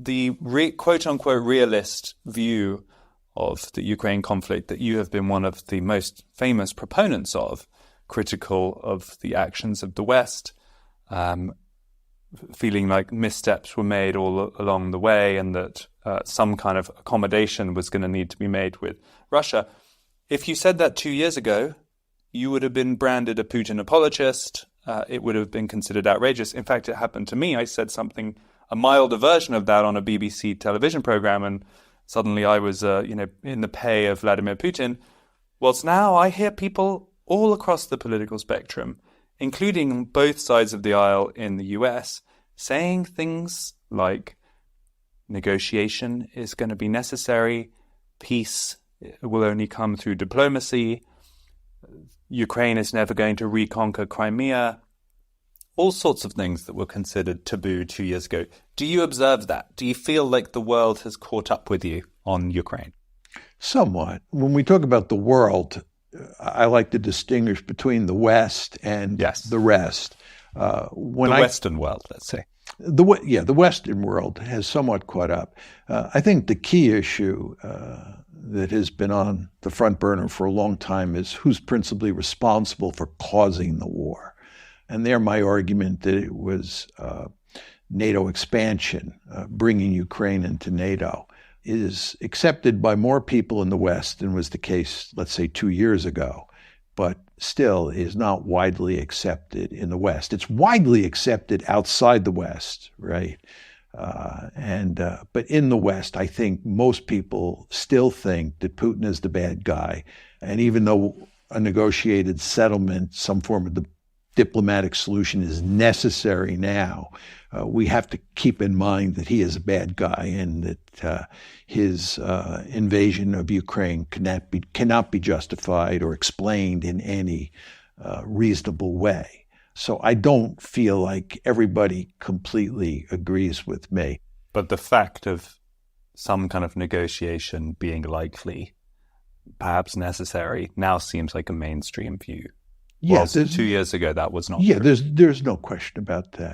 the quote-unquote realist view of the Ukraine conflict that you have been one of the most famous proponents of, critical of the actions of the West, feeling like missteps were made all along the way and that some kind of accommodation was going to need to be made with Russia. If you said that 2 years ago, you would have been branded a Putin apologist. It would have been considered outrageous. In fact, it happened to me. I said a milder version of that on a BBC television program, and suddenly I was, in the pay of Vladimir Putin. Whilst now I hear people all across the political spectrum, including both sides of the aisle in the US, saying things like negotiation is going to be necessary, peace will only come through diplomacy, Ukraine is never going to reconquer Crimea, all sorts of things that were considered taboo 2 years ago. Do you observe that? Do you feel like the world has caught up with you on Ukraine? Somewhat. When we talk about the world, I like to distinguish between the West and the rest. The Western world, let's say. The Western world has somewhat caught up. I think the key issue that has been on the front burner for a long time is who's principally responsible for causing the war. And there my argument that it was NATO expansion, bringing Ukraine into NATO, is accepted by more people in the West than was the case, let's say, 2 years ago, but still is not widely accepted in the West. It's widely accepted outside the West, right? But in the West, I think most people still think that Putin is the bad guy. And even though a negotiated settlement, some form of the diplomatic solution is necessary now, we have to keep in mind that he is a bad guy and that his invasion of Ukraine cannot be justified or explained in any reasonable way. So I don't feel like everybody completely agrees with me. But the fact of some kind of negotiation being likely, perhaps necessary, now seems like a mainstream view. Yes, 2 years ago that was not. Yeah, there's no question about that.